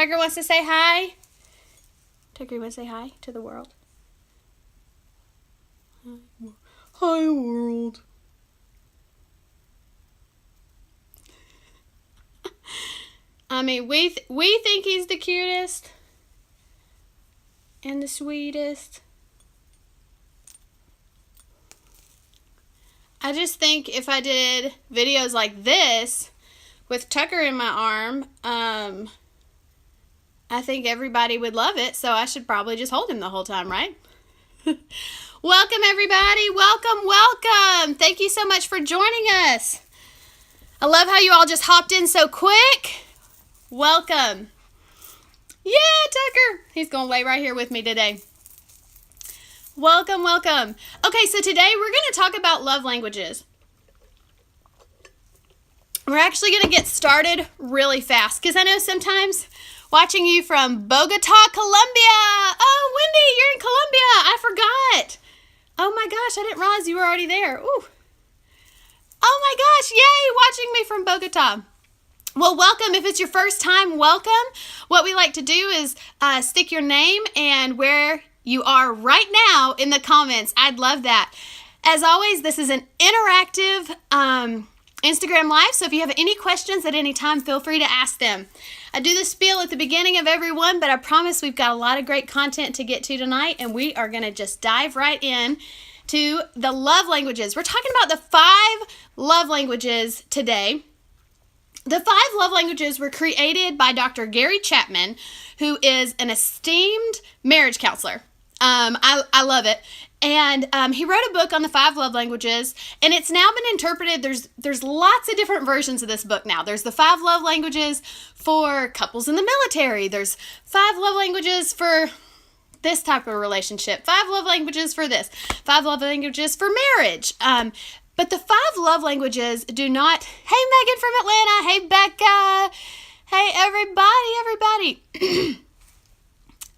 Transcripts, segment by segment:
Tucker wants to say hi. Tucker, you want to say hi to the world? Hi, world. I mean, we think he's the cutest and the sweetest. I just think if I did videos like this with Tucker in my arm, I think everybody would love it, so I should probably just hold him the whole time, right? Welcome, everybody. Welcome. Thank you so much for joining us. I love how you all just hopped in so quick. Welcome. Yeah, Tucker. He's going to lay right here with me today. Welcome. Okay, so today we're going to talk about love languages. We're actually going to get started really fast because I know sometimes watching you from Bogota, Colombia. Oh, Wendy, you're in Colombia. I forgot. Oh my gosh, I didn't realize you were already there. Ooh. Oh my gosh, yay, watching me from Bogota. Well, welcome. If it's your first time, welcome. What we like to do is stick your name and where you are right now in the comments. I'd love that. As always, this is an interactive Instagram Live, so if you have any questions at any time, feel free to ask them. I do the spiel at the beginning of every one, but I promise we've got a lot of great content to get to tonight, and we are going to just dive right in to the love languages. We're talking about the 5 love languages today. The 5 love languages were created by Dr. Gary Chapman, who is an esteemed marriage counselor. I love it. And he wrote a book on the 5 love languages, and it's now been interpreted. There's lots of different versions of this book now. There's the 5 love languages for couples in the military. There's 5 love languages for this type of relationship. 5 love languages for this. 5 love languages for marriage. But the 5 love languages do not... Hey, Megan from Atlanta. Hey, Becca. Hey, everybody. Hey,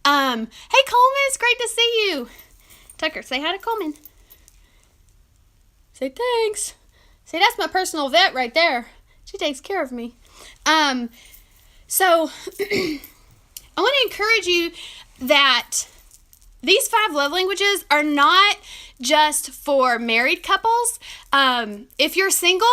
Coleman. It's great to see you. Tucker, say hi to Coleman. Say thanks. See, that's my personal vet right there. She takes care of me. So, I want to encourage you that these 5 love languages are not just for married couples. If you're single,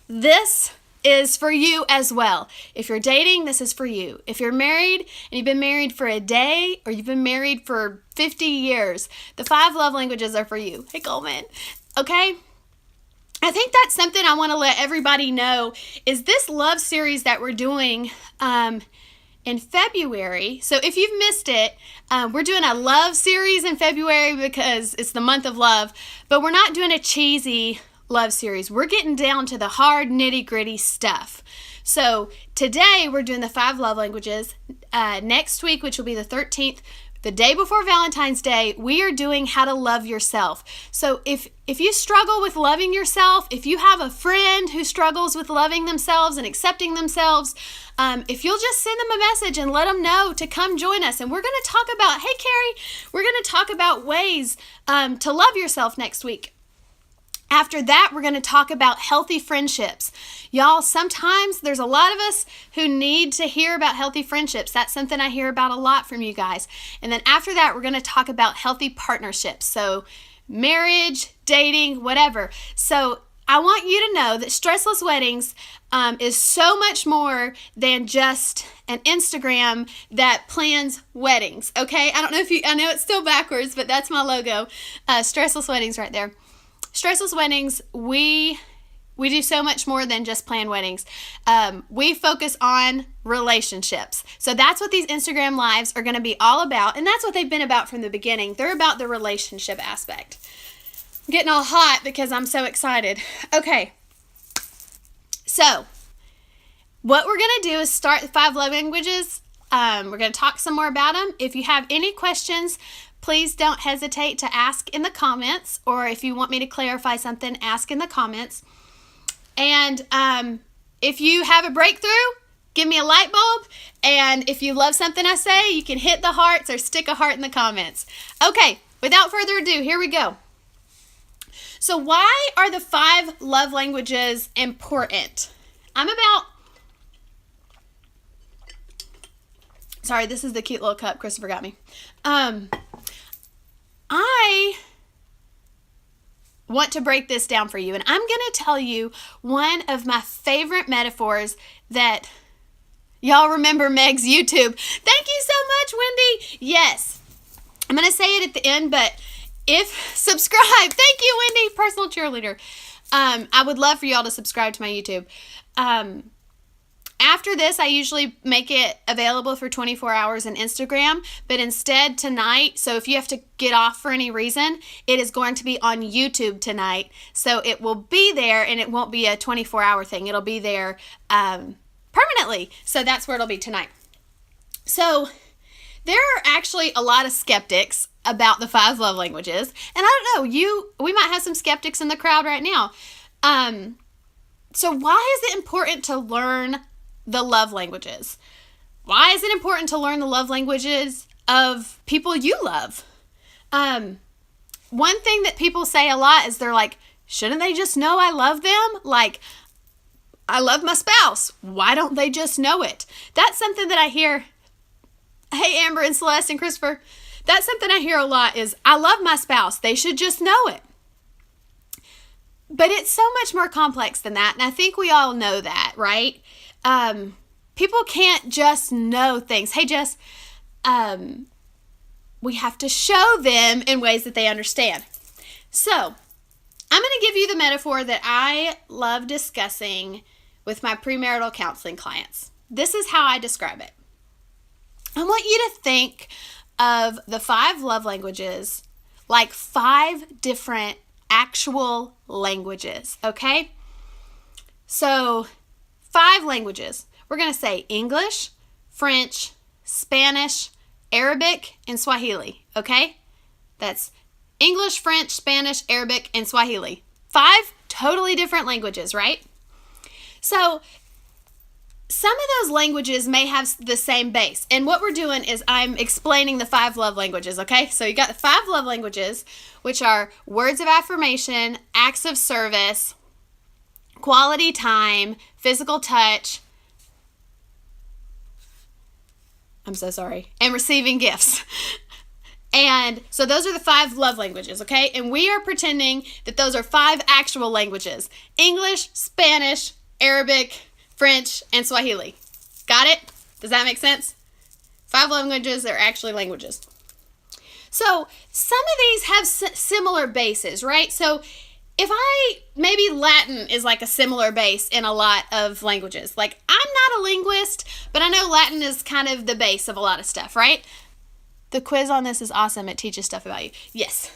this is for you as well. If you're dating, this is for you. If you're married and you've been married for a day or you've been married for 50 years, the 5 love languages are for you. Hey, Coleman. Okay? I think that's something I want to let everybody know is this love series that we're doing in February. So if you've missed it, we're doing a love series in February because it's the month of love, but we're not doing a cheesy love series. We're getting down to the hard nitty-gritty stuff. So today we're doing the 5 love languages. Next week, which will be the 13th, the day before Valentine's Day, we are doing how to love yourself. So if you struggle with loving yourself, if you have a friend who struggles with loving themselves and accepting themselves, if you'll just send them a message and let them know to come join us. And we're going to talk about, hey, Carrie, we're going to talk about ways to love yourself next week. After that, we're going to talk about healthy friendships. Y'all, sometimes there's a lot of us who need to hear about healthy friendships. That's something I hear about a lot from you guys. And then after that, we're going to talk about healthy partnerships. So marriage, dating, whatever. So I want you to know that Stressless Weddings is so much more than just an Instagram that plans weddings, okay? I know it's still backwards, but that's my logo. Stressless Weddings right there. Stressless Weddings, we do so much more than just plan weddings. We focus on relationships. So that's what these Instagram Lives are going to be all about, and that's what they've been about from the beginning. They're about the relationship aspect. I'm getting all hot because I'm so excited. Okay, so what we're going to do is start the 5 love languages. We're going to talk some more about them. If you have any questions, please don't hesitate to ask in the comments, or if you want me to clarify something, ask in the comments. And if you have a breakthrough, give me a light bulb. And if you love something I say, you can hit the hearts or stick a heart in the comments. Okay, without further ado, here we go. So why are the 5 love languages important? Sorry, this is the cute little cup Christopher got me. I want to break this down for you, and I'm going to tell you one of my favorite metaphors that y'all remember Meg's YouTube. Thank you so much, Wendy. Yes, I'm going to say it at the end, but if subscribe, thank you, Wendy, personal cheerleader. I would love for y'all to subscribe to my YouTube. After this, I usually make it available for 24 hours on Instagram, but instead tonight, so if you have to get off for any reason, it is going to be on YouTube tonight. So it will be there, and it won't be a 24-hour thing. It'll be there permanently. So that's where it'll be tonight. So there are actually a lot of skeptics about the 5 love languages. And I don't know, we might have some skeptics in the crowd right now. So why is it important to learn the love languages? Why is it important to learn the love languages of people you love? One thing that people say a lot is they're like, shouldn't they just know I love them? Like, I love my spouse. Why don't they just know it? That's something that I hear. Hey, Amber and Celeste and Christopher. That's something I hear a lot is, I love my spouse. They should just know it. But it's so much more complex than that. And I think we all know that, right? People can't just know things. Hey, Jess, we have to show them in ways that they understand. So I'm going to give you the metaphor that I love discussing with my premarital counseling clients. This is how I describe it. I want you to think of the 5 love languages like 5 different actual languages, okay? So 5 languages. We're going to say English, French, Spanish, Arabic, and Swahili, okay? That's English, French, Spanish, Arabic, and Swahili. 5 totally different languages, right? So some of those languages may have the same base. And what we're doing is I'm explaining the 5 love languages, okay? So you got the 5 love languages, which are words of affirmation, acts of service, quality time, physical touch, I'm so sorry, and receiving gifts. And so those are the 5 love languages, okay? And we are pretending that those are 5 actual languages. English, Spanish, Arabic, French, and Swahili. Got it? Does that make sense? 5 languages are actually languages. So some of these have similar bases, right? So maybe Latin is like a similar base in a lot of languages. Like, I'm not a linguist, but I know Latin is kind of the base of a lot of stuff, right? The quiz on this is awesome. It teaches stuff about you. Yes.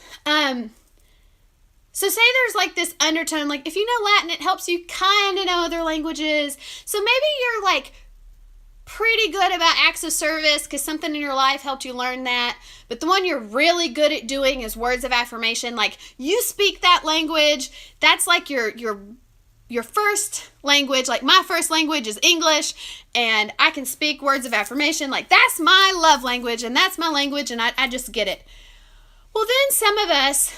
So say there's like this undertone, like if you know Latin, it helps you kind of know other languages. So maybe you're like pretty good about acts of service because something in your life helped you learn that. But the one you're really good at doing is words of affirmation. Like, you speak that language. That's like your first language. Like, my first language is English, and I can speak words of affirmation. Like, that's my love language, and that's my language, and I just get it. Well, then some of us,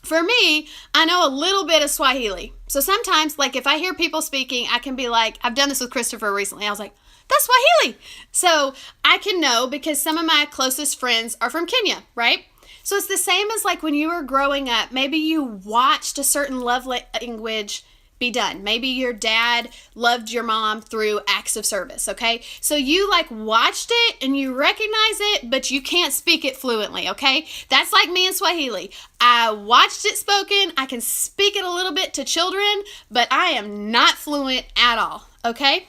for me, I know a little bit of Swahili. So sometimes, like, if I hear people speaking, I can be like, I've done this with Christopher recently. I was like, that's Swahili. So I can know because some of my closest friends are from Kenya, right? So it's the same as like when you were growing up, maybe you watched a certain love language be done. Maybe your dad loved your mom through acts of service, okay? So you like watched it and you recognize it, but you can't speak it fluently, okay? That's like me in Swahili. I watched it spoken. I can speak it a little bit to children, but I am not fluent at all, okay?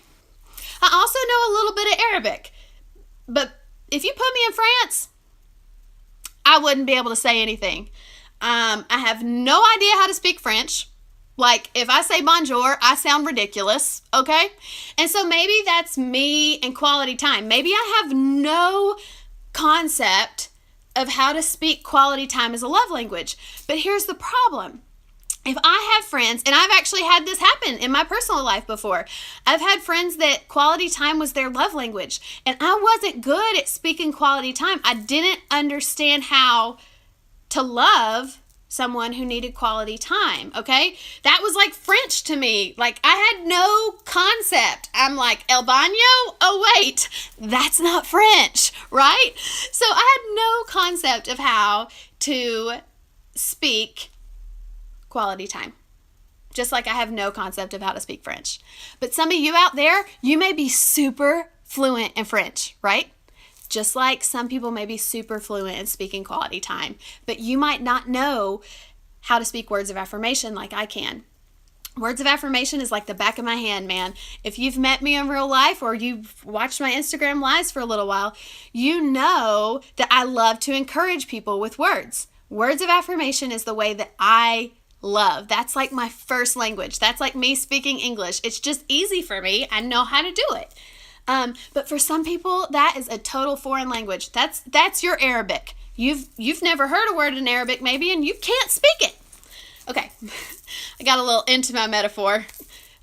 I also know a little bit of Arabic, but if you put me in France, I wouldn't be able to say anything. I have no idea how to speak French. Like, if I say bonjour, I sound ridiculous, okay? And so maybe that's me and quality time. Maybe I have no concept of how to speak quality time as a love language. But here's the problem. If I have friends, and I've actually had this happen in my personal life before. I've had friends that quality time was their love language, and I wasn't good at speaking quality time. I didn't understand how to love someone who needed quality time, okay? That was like French to me. Like, I had no concept. I'm like, El baño? Oh, wait, that's not French, right? So I had no concept of how to speak quality time. Just like I have no concept of how to speak French. But some of you out there, you may be super fluent in French, right? Just like some people may be super fluent in speaking quality time, but you might not know how to speak words of affirmation like I can. Words of affirmation is like the back of my hand, man. If you've met me in real life or you've watched my Instagram lives for a little while, you know that I love to encourage people with words. Words of affirmation is the way that I love. That's like my first language. That's like me speaking English. It's just easy for me. I know how to do it. But for some people, that is a total foreign language. That's your Arabic. You've never heard a word in Arabic maybe, and you can't speak it. Okay, I got a little into my metaphor.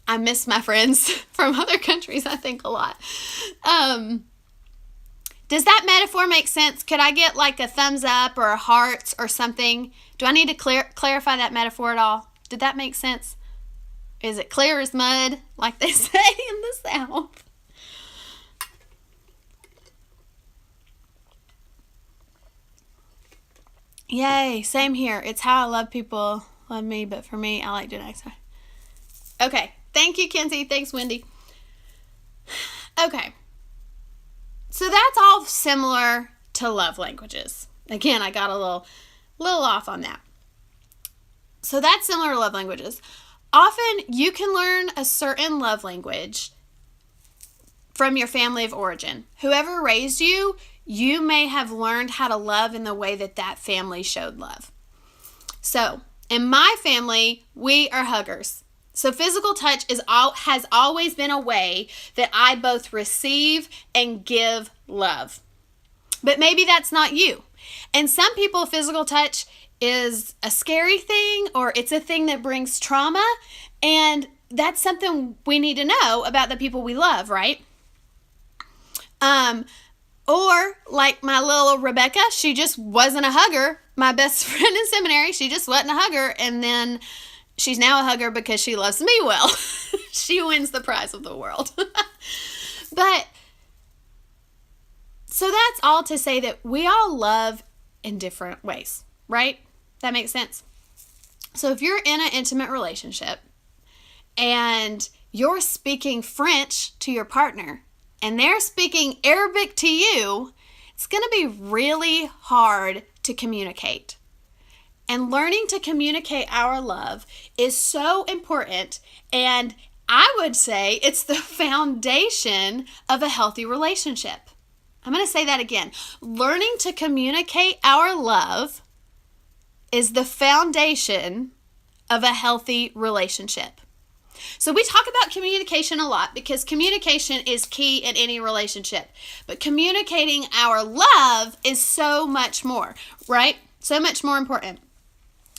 I miss my friends from other countries, I think, a lot. Does that metaphor make sense? Could I get like a thumbs up or a heart or something? Do I need to clarify that metaphor at all? Did that make sense? Is it clear as mud, like they say in the South? Yay, same here. It's how I love people love me, but for me, I like doing extra. Okay, thank you, Kenzie. Thanks, Wendy. Okay, so that's all similar to love languages. Again, I got a little off on that. So that's similar to love languages. Often you can learn a certain love language from your family of origin. Whoever raised you, you may have learned how to love in the way that that family showed love. So, in my family, we are huggers. So, physical touch has always been a way that I both receive and give love. But maybe that's not you. And some people, physical touch is a scary thing, or it's a thing that brings trauma, and that's something we need to know about the people we love, right? Or like my little Rebecca, she just wasn't a hugger. My best friend in seminary, she just wasn't a hugger. And then she's now a hugger because she loves me well. She wins the prize of the world. But so that's all to say that we all love in different ways, right? That makes sense. So if you're in an intimate relationship and you're speaking French to your partner, and they're speaking Arabic to you, it's going to be really hard to communicate. And learning to communicate our love is so important, and I would say it's the foundation of a healthy relationship. I'm going to say that again. Learning to communicate our love is the foundation of a healthy relationship. So we talk about communication a lot because communication is key in any relationship. But communicating our love is so much more, right? So much more important.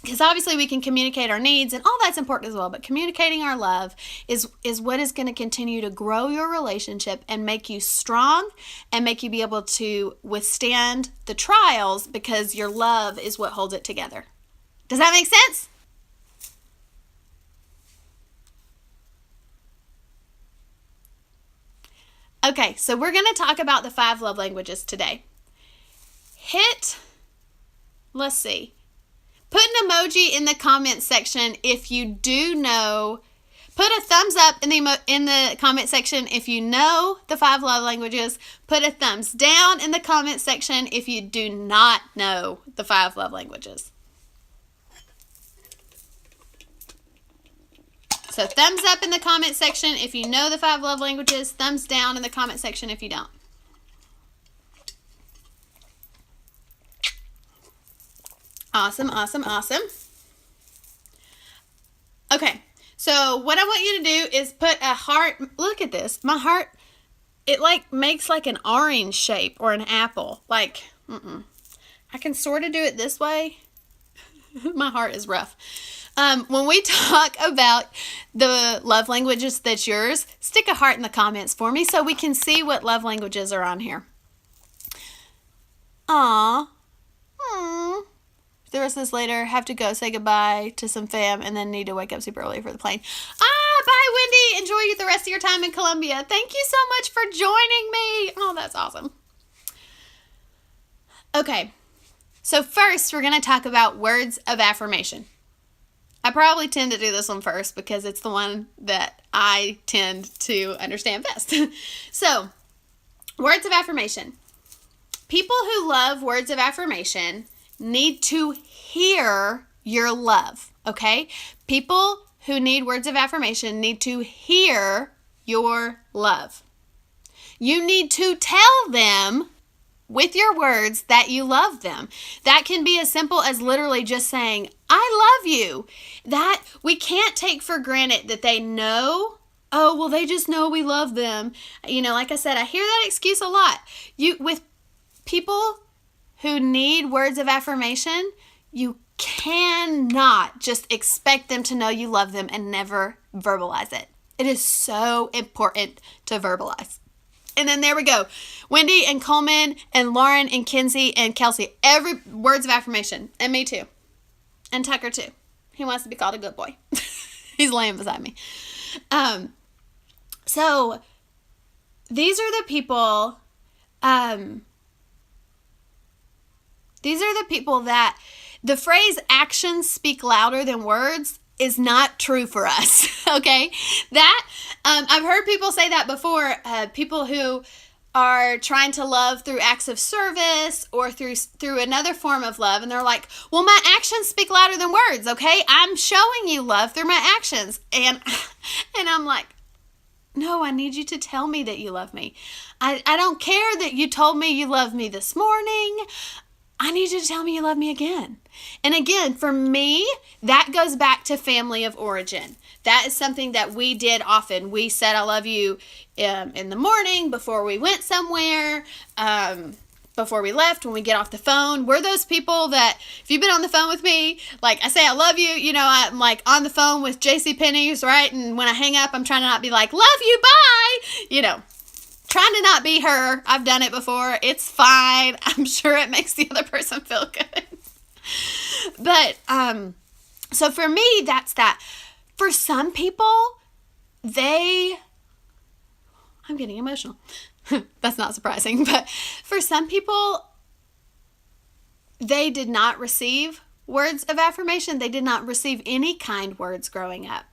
Because obviously we can communicate our needs and all that's important as well. But communicating our love is what is going to continue to grow your relationship and make you strong and make you be able to withstand the trials because your love is what holds it together. Does that make sense? Okay, so we're going to talk about the 5 love languages today. Let's see. Put an emoji in the comment section if you do know. Put a thumbs up in the comment section if you know the 5 love languages. Put a thumbs down in the comment section if you do not know the 5 love languages. So thumbs up in the comment section if you know the 5 love languages. Thumbs down in the comment section if you don't. Awesome, awesome, awesome. Okay, so what I want you to do is put a heart. Look at this. My heart, it like makes like an orange shape or an apple. Like, I can sort of do it this way. My heart is rough. When we talk about the love languages that's yours, stick a heart in the comments for me so we can see what love languages are on here. Aw. the rest of this later. Have to go say goodbye to some fam and then need to wake up super early for the plane. Bye, Wendy. Enjoy the rest of your time in Columbia. Thank you so much for joining me. Oh, that's awesome. Okay, so first we're going to talk about words of affirmation. I probably tend to do this one first because it's the one that I tend to understand best. So, words of affirmation. People who love words of affirmation need to hear your love, okay? People who need words of affirmation need to hear your love. You need to tell them with your words that you love them. That can be as simple as literally just saying, I love you. That we can't take for granted that they know, oh, well, they just know we love them. Like I said, I hear that excuse a lot. With people who need words of affirmation, you cannot just expect them to know you love them and never verbalize it. It is so important to verbalize. And then there we go. Wendy and Coleman and Lauren and Kinsey and Kelsey. Every words of affirmation. And me too. And Tucker too. He wants to be called a good boy. He's laying beside me. So these are the people. These are the people that the phrase actions speak louder than words is not true for us, okay? That, I've heard people say that before, people who are trying to love through acts of service or through another form of love, and they're like, well, my actions speak louder than words, okay? I'm showing you love through my actions. And I'm like, no, I need you to tell me that you love me. I don't care that you told me you love me this morning. I need you to tell me you love me again. And again, for me, that goes back to family of origin. That is something that we did often. We said, I love you in the morning before we went somewhere, before we left, when we get off the phone. We're those people that, if you've been on the phone with me, like I say, I love you, I'm like on the phone with JCPenney's, right? And when I hang up, I'm trying to not be like, love you, bye, trying to not be her. I've done it before. It's fine. I'm sure it makes the other person feel good. But, so for me, that's that. For some people, I'm getting emotional. That's not surprising. But for some people, they did not receive words of affirmation. They did not receive any kind words growing up.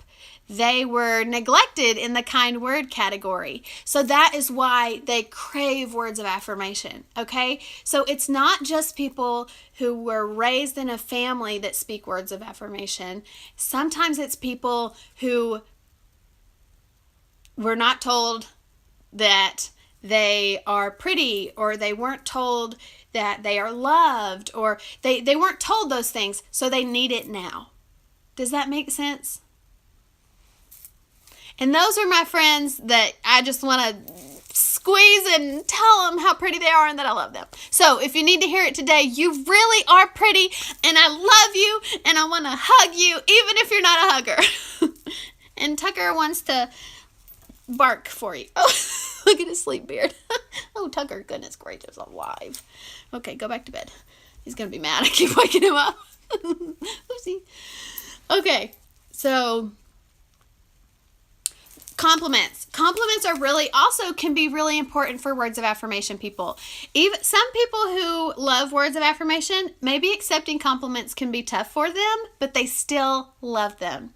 They were neglected in the kind word category. So that is why they crave words of affirmation, okay? So it's not just people who were raised in a family that speak words of affirmation. Sometimes it's people who were not told that they are pretty, or they weren't told that they are loved, or they weren't told those things, so they need it now. Does that make sense? And those are my friends that I just want to squeeze and tell them how pretty they are and that I love them. So if you need to hear it today, you really are pretty, and I love you, and I want to hug you, even if you're not a hugger. And Tucker wants to bark for you. Oh, look at his sleep beard. Oh, Tucker, goodness gracious, alive. Okay, go back to bed. He's going to be mad. I keep waking him up. Oopsie. Okay, so compliments. Compliments are can be really important for words of affirmation people. Even some people who love words of affirmation, maybe accepting compliments can be tough for them, but they still love them.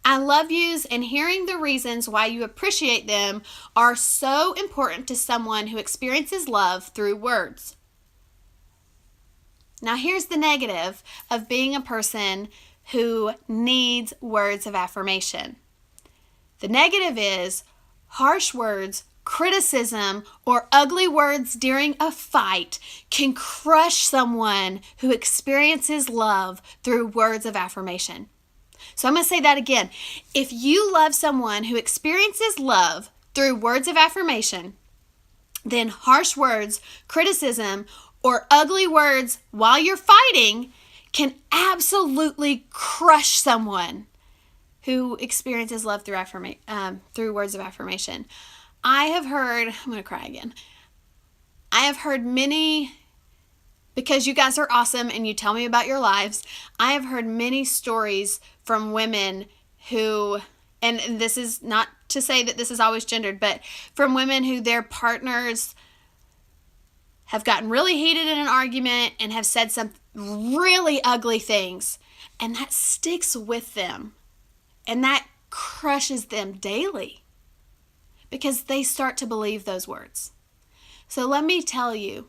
I love yous and hearing the reasons why you appreciate them are so important to someone who experiences love through words. Now here's the negative of being a person who needs words of affirmation. The negative is harsh words, criticism, or ugly words during a fight can crush someone who experiences love through words of affirmation. So I'm going to say that again. If you love someone who experiences love through words of affirmation, then harsh words, criticism, or ugly words while you're fighting can absolutely crush someone who experiences love through words of affirmation. I'm going to cry again. I have heard many because you guys are awesome and you tell me about your lives. I have heard many stories from women who, and this is not to say that this is always gendered, but from women who their partners have gotten really heated in an argument and have said some really ugly things, and that sticks with them, and that crushes them daily because they start to believe those words. So let me tell you,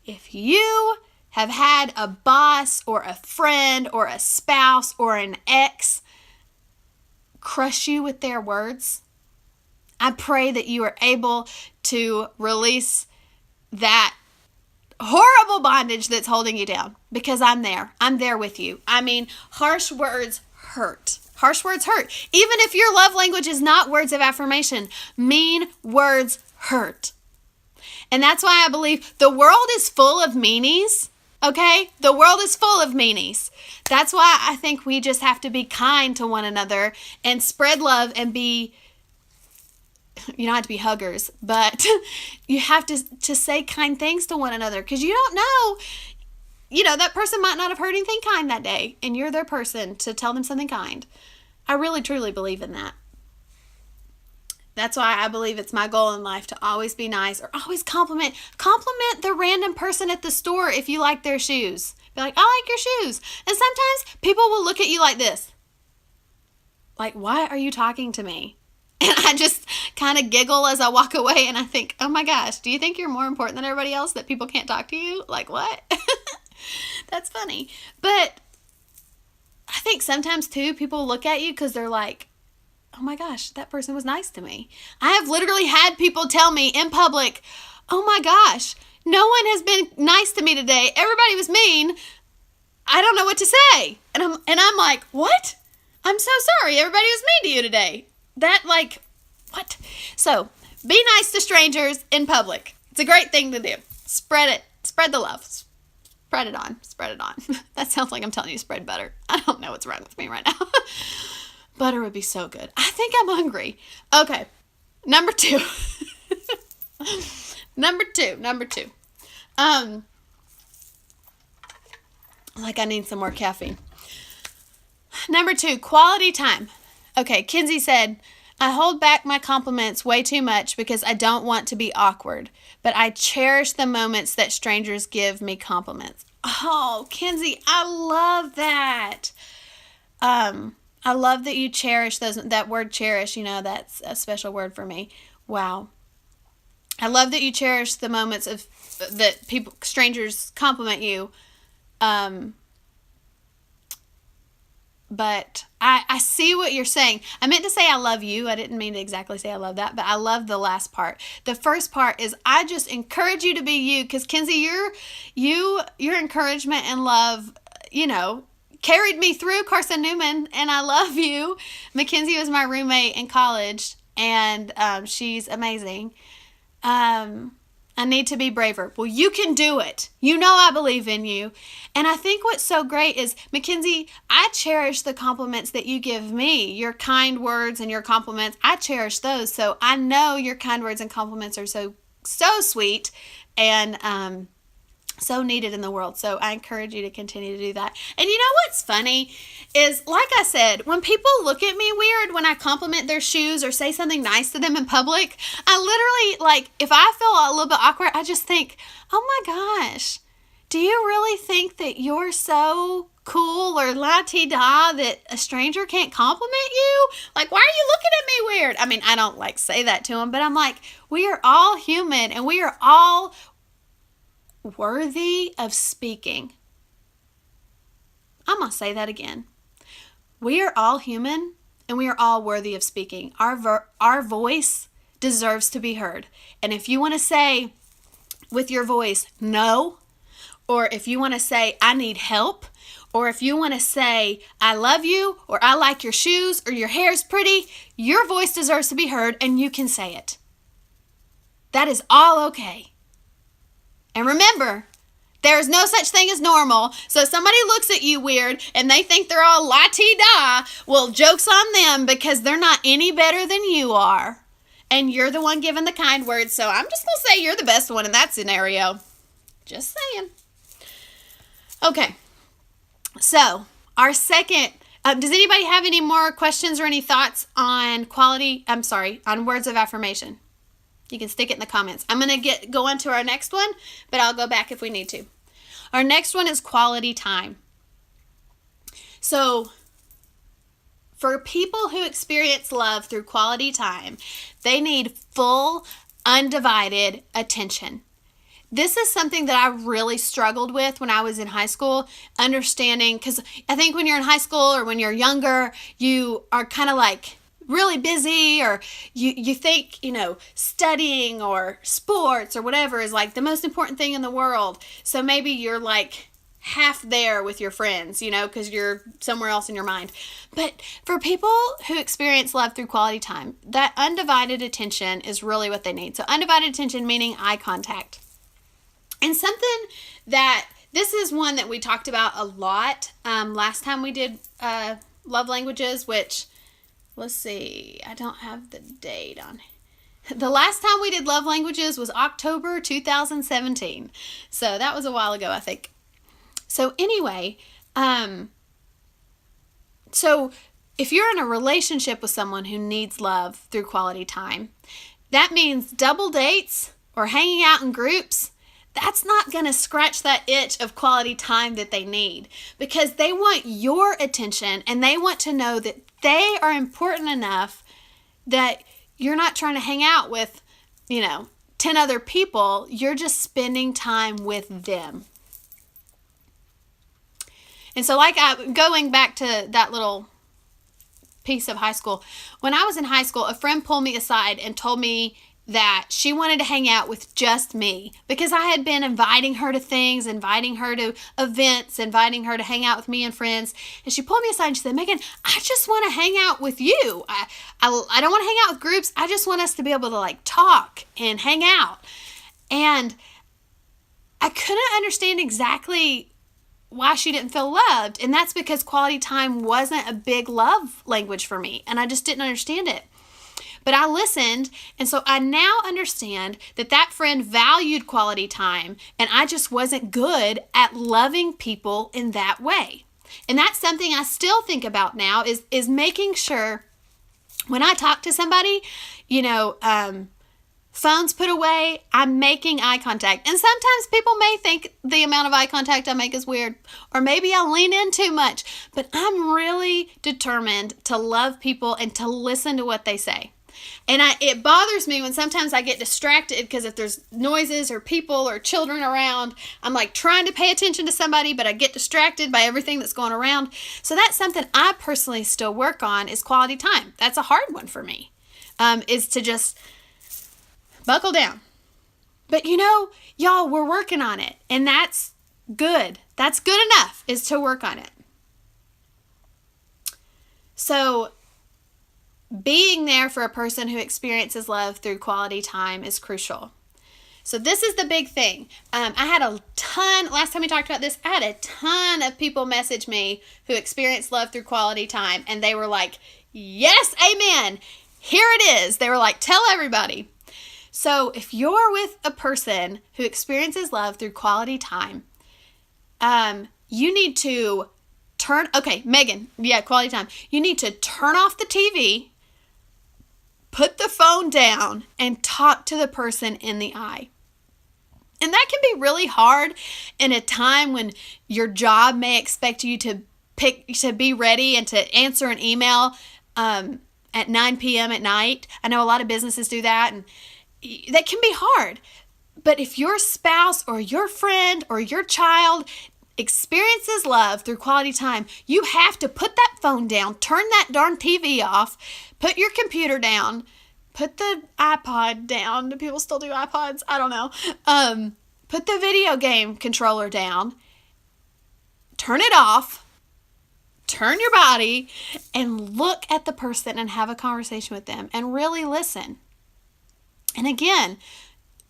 if you have had a boss or a friend or a spouse or an ex crush you with their words, I pray that you are able to release that horrible bondage that's holding you down, because I'm there. I'm there with you. I mean, harsh words hurt. Harsh words hurt. Even if your love language is not words of affirmation, mean words hurt. And that's why I believe the world is full of meanies, okay? The world is full of meanies. That's why I think we just have to be kind to one another and spread love and be, you don't have to be huggers, but you have to say kind things to one another, because you don't know, that person might not have heard anything kind that day, and you're their person to tell them something kind. I really, truly believe in that. That's why I believe it's my goal in life to always be nice, or always compliment the random person at the store if you like their shoes. Be like, I like your shoes. And sometimes people will look at you like this. Like, why are you talking to me? And I just kind of giggle as I walk away, and I think, oh my gosh, do you think you're more important than everybody else that people can't talk to you? Like, what? That's funny. But I think sometimes too, people look at you because they're like, oh my gosh, that person was nice to me. I have literally had people tell me in public, oh my gosh, no one has been nice to me today. Everybody was mean. I don't know what to say. And I'm like, what? I'm so sorry. Everybody was mean to you today. That, like, what? So, be nice to strangers in public. It's a great thing to do. Spread it. Spread the love. Spread it on. Spread it on. That sounds like I'm telling you to spread butter. I don't know what's wrong with me right now. Butter would be so good. I think I'm hungry. Okay. Number two. Number two. Like I need some more caffeine. Number 2, quality time. Okay, Kinsey said, I hold back my compliments way too much because I don't want to be awkward, but I cherish the moments that strangers give me compliments. Oh, Kinsey, I love that. I love that you cherish that word cherish, that's a special word for me. Wow. I love that you cherish the moments that strangers compliment you. But I see what you're saying. I meant to say I love you. I didn't mean to exactly say I love that, but I love the last part. The first part is I just encourage you to be you, because Kinsey, your encouragement and love, carried me through Carson Newman, and I love you. Mackenzie was my roommate in college, and she's amazing. I need to be braver. Well, you can do it. I believe in you. And I think what's so great is, Mackenzie, I cherish the compliments that you give me, your kind words and your compliments. I cherish those. So I know your kind words and compliments are so, so sweet and so needed in the world. So I encourage you to continue to do that. And you know what's funny is, like I said, when people look at me weird when I compliment their shoes or say something nice to them in public, I literally, if I feel a little bit awkward, I just think, oh my gosh, do you really think that you're so cool or la-ti-da that a stranger can't compliment you? Like, why are you looking at me weird? I mean, I don't say that to them, but I'm like, we are all human and we are all worthy of speaking. I'm going to say that again. We are all human and we are all worthy of speaking. Our voice deserves to be heard. And if you want to say with your voice, no, or if you want to say, I need help, or if you want to say, I love you, or I like your shoes, or your hair's pretty, your voice deserves to be heard and you can say it. That is all okay. And remember, there is no such thing as normal. So if somebody looks at you weird and they think they're all la-ti-da, well, joke's on them, because they're not any better than you are. And you're the one giving the kind words. So I'm just going to say you're the best one in that scenario. Just saying. Okay. So, our second, does anybody have any more questions or any thoughts on on words of affirmation? You can stick it in the comments. I'm going to go on to our next one, but I'll go back if we need to. Our next one is quality time. So, for people who experience love through quality time, they need full, undivided attention. This is something that I really struggled with when I was in high school, understanding, because I think when you're in high school or when you're younger, you are kind of like really busy, or you think, studying or sports or whatever is like the most important thing in the world. So maybe you're like half there with your friends, because you're somewhere else in your mind. But for people who experience love through quality time, that undivided attention is really what they need. So undivided attention meaning eye contact. And something that, this is one that we talked about a lot last time we did love languages, which, let's see, I don't have the date on it. The last time we did love languages was October 2017. So that was a while ago, I think. So anyway, so if you're in a relationship with someone who needs love through quality time, that means double dates or hanging out in groups. That's not going to scratch that itch of quality time that they need, because they want your attention and they want to know that they are important enough that you're not trying to hang out with, 10 other people. You're just spending time with them. And so going back to that little piece of high school, when I was in high school, a friend pulled me aside and told me that she wanted to hang out with just me, because I had been inviting her to things, inviting her to events, inviting her to hang out with me and friends. And she pulled me aside and she said, Megan, I just want to hang out with you. I don't want to hang out with groups. I just want us to be able to talk and hang out. And I couldn't understand exactly why she didn't feel loved. And that's because quality time wasn't a big love language for me. And I just didn't understand it. But I listened, and so I now understand that friend valued quality time, and I just wasn't good at loving people in that way. And that's something I still think about now, is making sure when I talk to somebody, phones put away, I'm making eye contact. And sometimes people may think the amount of eye contact I make is weird, or maybe I lean in too much, but I'm really determined to love people and to listen to what they say. And it bothers me when sometimes I get distracted, because if there's noises or people or children around, I'm trying to pay attention to somebody, but I get distracted by everything that's going around. So that's something I personally still work on, is quality time. That's a hard one for me, is to just buckle down. But y'all, we're working on it, and that's good. That's good enough, is to work on it. So being there for a person who experiences love through quality time is crucial. So this is the big thing. I had a ton, last time we talked about this, I had a ton of people message me who experienced love through quality time, and they were like, yes, amen, here it is. They were like, tell everybody. So if you're with a person who experiences love through quality time, you need to Megan, quality time. You need to turn off the TV, put the phone down, and talk to the person in the eye. And that can be really hard in a time when your job may expect you to be ready and to answer an email at 9 p.m. at night. I know a lot of businesses do that, and that can be hard. But if your spouse or your friend or your child experiences love through quality time, you have to put that phone down, turn that darn TV off, put your computer down, put the iPod down. Do people still do iPods? I don't know. Put the video game controller down, turn it off, turn your body, and look at the person and have a conversation with them and really listen. And again,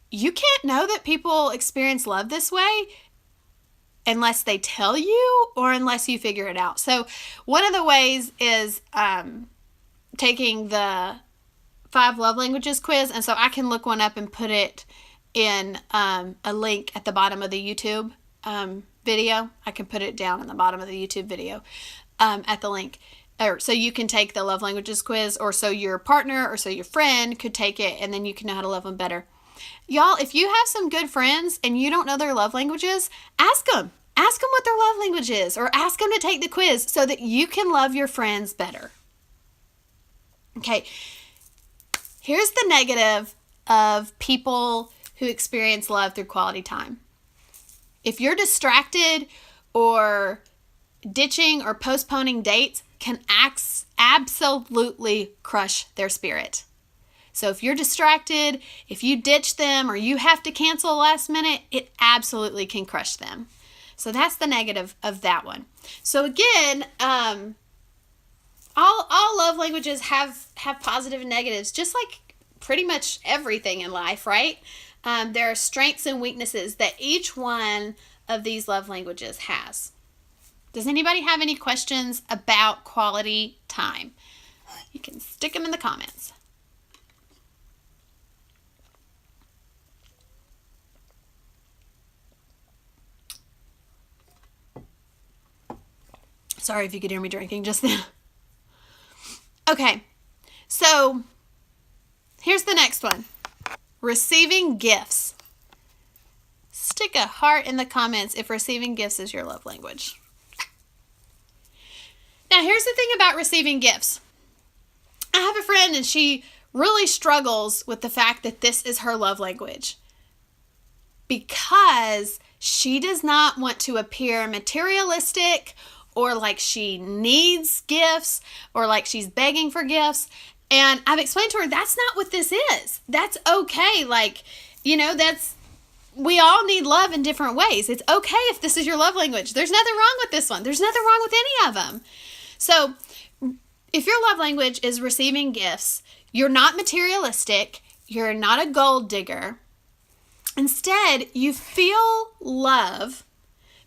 you can't know that people experience love this way unless they tell you or unless you figure it out. So one of the ways is taking the 5 love languages quiz. And so I can look one up and put it in a link at the bottom of the YouTube video. I can put it down in the bottom of the YouTube video at the link. Or so you can take the love languages quiz, or so your partner or so your friend could take it, and then you can know how to love them better. Y'all, if you have some good friends and you don't know their love languages, ask them. Ask them what their love language is, or ask them to take the quiz so that you can love your friends better. Okay, here's the negative of people who experience love through quality time. If you're distracted or ditching or postponing dates, can absolutely crush their spirit. So if you're distracted, if you ditch them, or you have to cancel last minute, it absolutely can crush them. So that's the negative of that one. So again, all love languages have positive and negatives, just like pretty much everything in life, right? There are strengths and weaknesses that each one of these love languages has. Does anybody have any questions about quality time? You can stick them in the comments. Sorry if you could hear me drinking just then. Okay, so here's the next one. Receiving gifts. Stick a heart in the comments if receiving gifts is your love language. Now, here's the thing about receiving gifts. I have a friend and she really struggles with the fact that this is her love language because she does not want to appear materialistic or like she needs gifts or like she's begging for gifts. And I've explained to her that's not what this is. That's okay. Like, we all need love in different ways. It's okay if this is your love language. There's nothing wrong with this one. There's nothing wrong with any of them. So if your love language is receiving gifts, you're not materialistic. You're not a gold digger. Instead, you feel love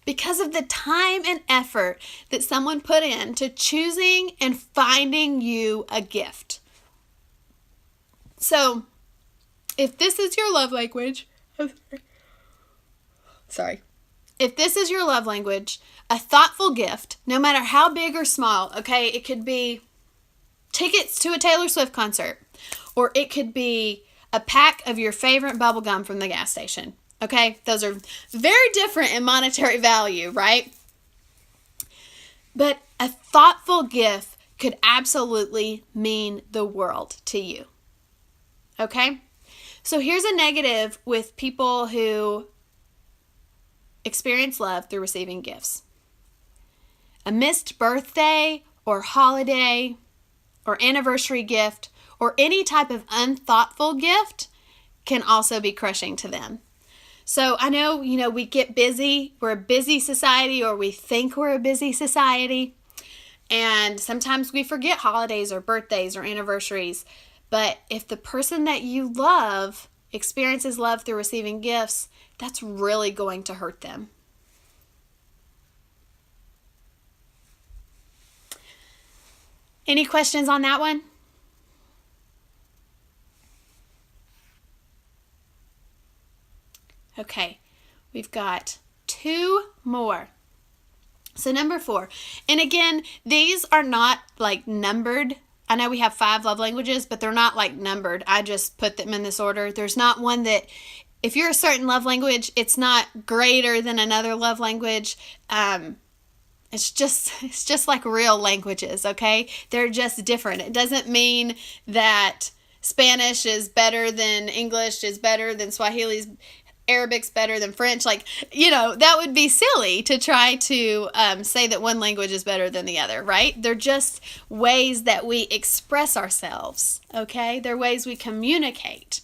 because of the time and effort that someone put into choosing and finding you a gift. So if this is your love language, if this is your love language, a thoughtful gift, no matter how big or small, okay, it could be tickets to a Taylor Swift concert, or it could be a pack of your favorite bubble gum from the gas station, okay? Those are very different in monetary value, right? But a thoughtful gift could absolutely mean the world to you, okay? So here's a negative with people who experience love through receiving gifts. A missed birthday or holiday or anniversary gift or any type of unthoughtful gift can also be crushing to them. So I know, we get busy. We're a busy society, or we think we're a busy society. And sometimes we forget holidays or birthdays or anniversaries. But if the person that you love experiences love through receiving gifts, that's really going to hurt them. Any questions on that one? Okay, we've got 2 more. So number 4, and again, these are not like numbered. I know we have 5 love languages, but they're not like numbered. I just put them in this order. There's not one that, if you're a certain love language, it's not greater than another love language. It's just like real languages, okay? They're just different. It doesn't mean that Spanish is better than English, is better than Swahili, Arabic's better than French. Like, that would be silly to try to say that one language is better than the other, right? They're just ways that we express ourselves, okay? They're ways we communicate.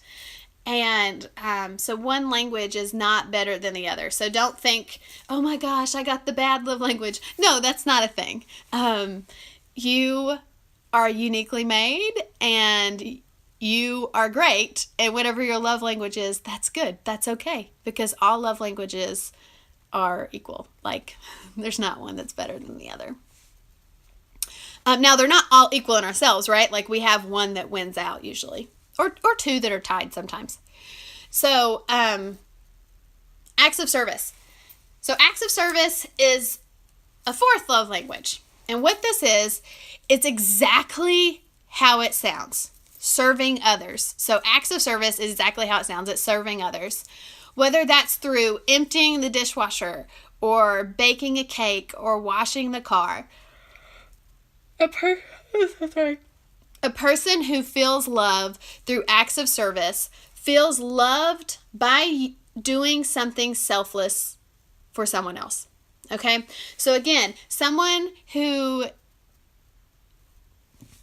And so one language is not better than the other. So don't think, oh my gosh, I got the bad love language. No, that's not a thing. You are uniquely made and you are great. And whatever your love language is, that's good. That's okay. Because all love languages are equal. Like, there's not one that's better than the other. Now, they're not all equal in ourselves, right? Like, we have one that wins out usually. Or 2 that are tied sometimes. So, acts of service. So acts of service is a fourth love language. And what this is, it's exactly how it sounds. Serving others. So acts of service is exactly how it sounds. It's serving others. Whether that's through emptying the dishwasher or baking a cake or washing the car. A person who feels love through acts of service feels loved by doing something selfless for someone else. Okay? So again, someone who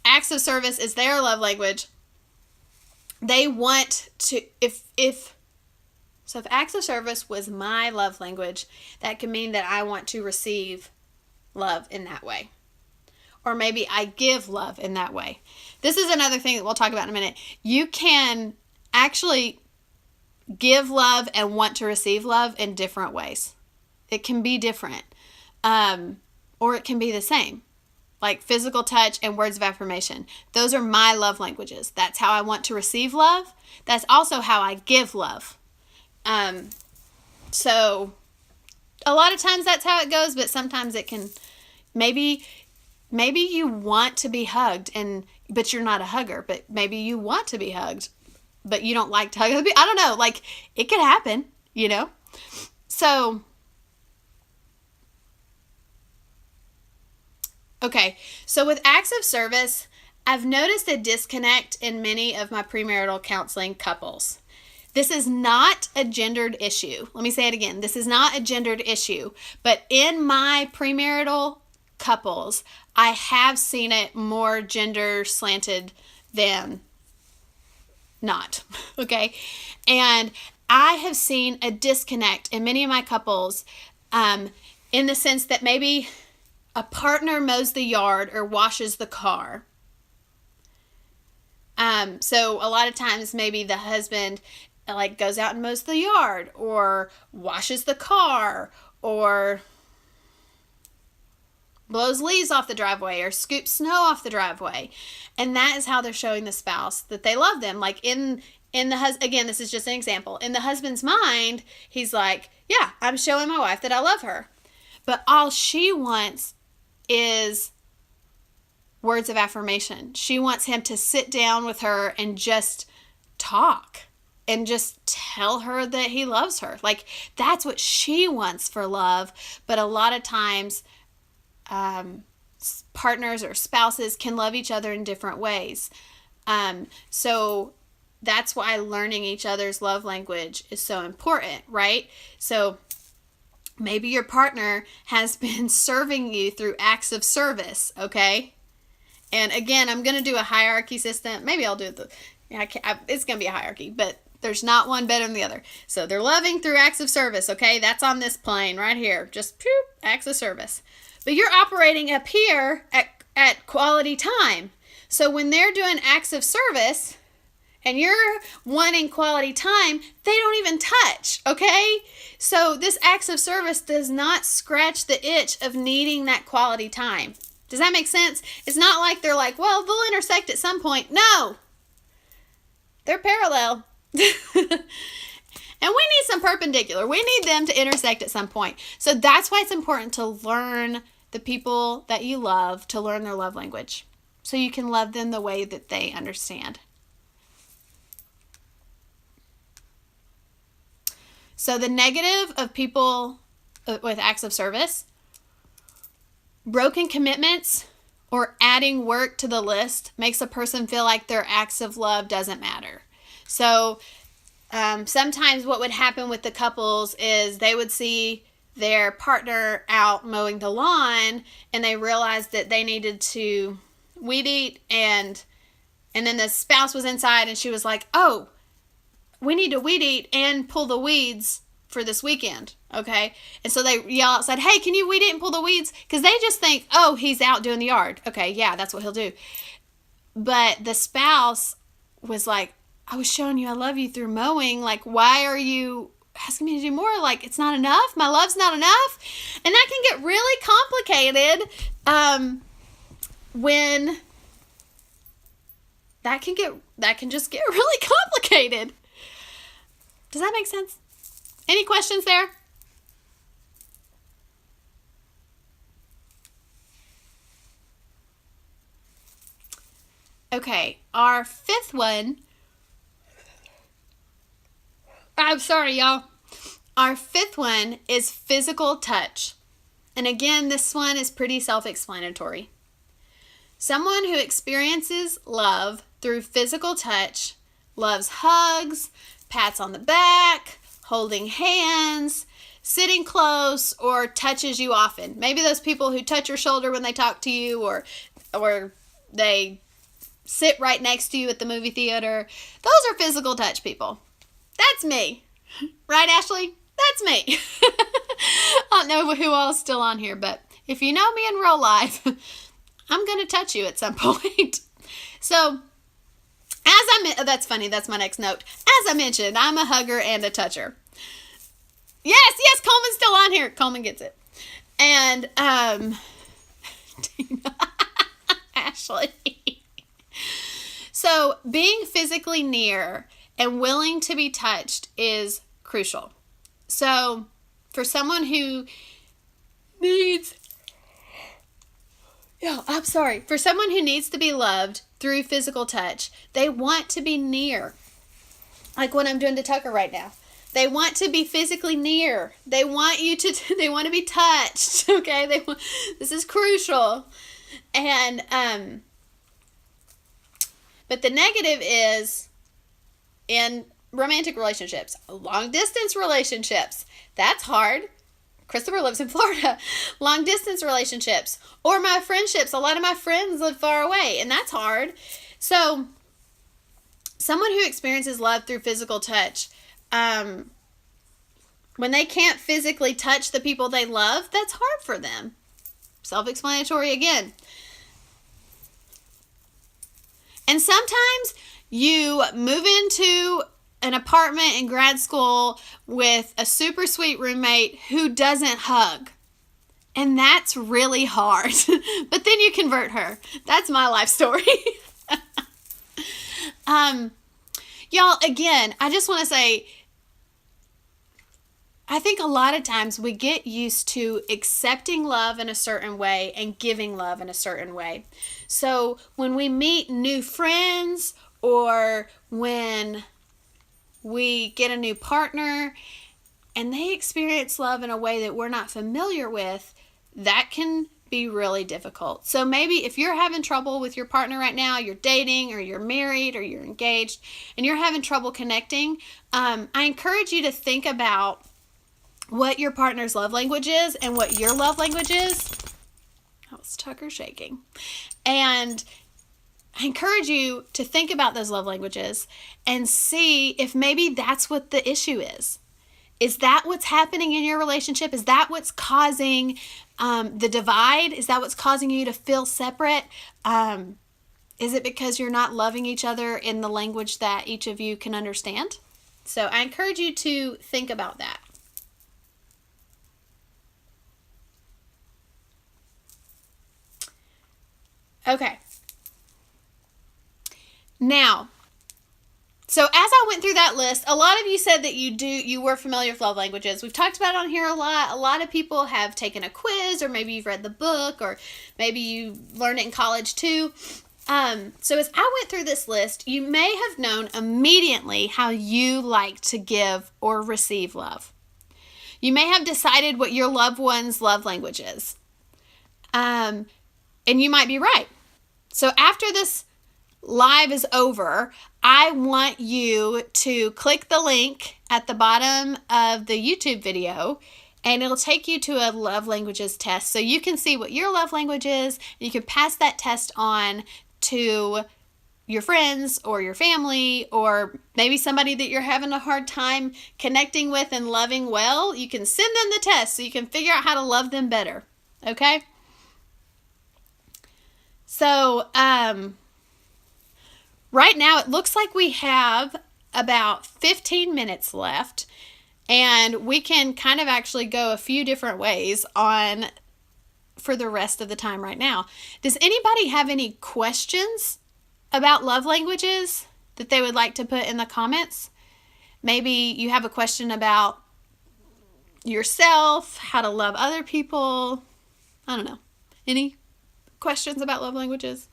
acts of service is their love language, they want to, if acts of service was my love language, that could mean that I want to receive love in that way. Or maybe I give love in that way. This is another thing that we'll talk about in a minute. You can actually give love and want to receive love in different ways. It can be different. Or it can be the same. Like physical touch and words of affirmation. Those are my love languages. That's how I want to receive love. That's also how I give love. So a lot of times that's how it goes, but sometimes it can, maybe you want to be hugged but you're not a hugger, but maybe you want to be hugged, but you don't like to hug other people. I don't know. Like it could happen, So, okay. So with acts of service, I've noticed a disconnect in many of my premarital counseling couples. This is not a gendered issue. Let me say it again. This is not a gendered issue. But in my premarital couples, I have seen it more gender slanted than not. Okay? And I have seen a disconnect in many of my couples in the sense that maybe a partner mows the yard or washes the car. So a lot of times maybe the husband goes out and mows the yard or washes the car or blows leaves off the driveway or scoops snow off the driveway. And that is how they're showing the spouse that they love them. Like in the again, this is just an example. In the husband's mind, he's like, yeah, I'm showing my wife that I love her. But all she wants is words of affirmation. She wants him to sit down with her and just talk and just tell her that he loves her. Like that's what she wants for love. But a lot of times, partners or spouses can love each other in different ways. So that's why learning each other's love language is so important, right? So maybe your partner has been serving you through acts of service, okay? And again, I'm going to do a hierarchy system. Maybe I'll do it's going to be a hierarchy, but there's not one better than the other. So they're loving through acts of service, okay? That's on this plane right here. Just acts of service. But you're operating up here at quality time. So when they're doing acts of service and you're wanting quality time, they don't even touch, okay? So this acts of service does not scratch the itch of needing that quality time. Does that make sense? It's not like they're like, well, they'll intersect at some point. No. They're parallel. And we need some perpendicular. We need them to intersect at some point. So that's why it's important to learn the people that you love, to learn their love language, so you can love them the way that they understand. So the negative of people with acts of service: broken commitments or adding work to the list makes a person feel like their acts of love doesn't matter. So sometimes what would happen with the couples is they would see their partner out mowing the lawn and they realized that they needed to weed eat, and then the spouse was inside and she was like, oh, we need to weed eat and pull the weeds for this weekend, okay? And so they yell outside, hey, can you weed eat and pull the weeds? Because they just think, oh, he's out doing the yard. Okay, yeah, that's what he'll do. But the spouse was like, I was showing you I love you through mowing. Like, why are you asking me to do more? Like, it's not enough. My love's not enough. And that can get really complicated when that can just get really complicated. Does that make sense? Any questions there? Okay, our fifth one. I'm sorry, y'all. Our fifth one is physical touch. And again, this one is pretty self-explanatory. Someone who experiences love through physical touch loves hugs, pats on the back, holding hands, sitting close, or touches you often. Maybe those people who touch your shoulder when they talk to you, or they sit right next to you at the movie theater. Those are physical touch people. That's me. Right, Ashley? That's me. I don't know who all's still on here, but if you know me in real life, I'm going to touch you at some point. So, that's funny. That's my next note. As I mentioned, I'm a hugger and a toucher. Yes, Coleman's still on here. Coleman gets it. And, Ashley. So, being physically near and willing to be touched is crucial. So, for someone who needs... For someone who needs to be loved through physical touch, they want to be near. Like what I'm doing to Tucker right now. They want to be physically near. They want they want to be touched. Okay? This is crucial. And, but the negative is in romantic relationships, long distance relationships. That's hard. Christopher lives in Florida. Long distance relationships. Or my friendships. A lot of my friends live far away, and that's hard. So, someone who experiences love through physical touch, when they can't physically touch the people they love, that's hard for them. Self-explanatory again. And sometimes you move into an apartment in grad school with a super sweet roommate who doesn't hug. And that's really hard. But then you convert her. That's my life story. Y'all, again, I just want to say, I think a lot of times we get used to accepting love in a certain way and giving love in a certain way. So when we meet new friends or when we get a new partner and they experience love in a way that we're not familiar with, that can be really difficult. So maybe if you're having trouble with your partner right now, you're dating or you're married or you're engaged and you're having trouble connecting, I encourage you to think about what your partner's love language is and what your love language is. That was Tucker shaking. And I encourage you to think about those love languages and see if maybe that's what the issue is. Is that what's happening in your relationship? Is that what's causing the divide? Is that what's causing you to feel separate? Is it because you're not loving each other in the language that each of you can understand? So I encourage you to think about that. Okay. Now, so as I went through that list, a lot of you said that you were familiar with love languages. We've talked about it on here a lot. A lot of people have taken a quiz, or maybe you've read the book, or maybe you learned it in college too. So as I went through this list, you may have known immediately how you like to give or receive love. You may have decided what your loved one's love language is. And you might be right. So after this live is over, I want you to click the link at the bottom of the YouTube video, and it'll take you to a love languages test so you can see what your love language is, and you can pass that test on to your friends or your family, or maybe somebody that you're having a hard time connecting with and loving well. You can send them the test so you can figure out how to love them better. Okay? So, right now, it looks like we have about 15 minutes left, and we can kind of actually go a few different ways for the rest of the time right now. Does anybody have any questions about love languages that they would like to put in the comments? Maybe you have a question about yourself, how to love other people. I don't know. Any questions about love languages?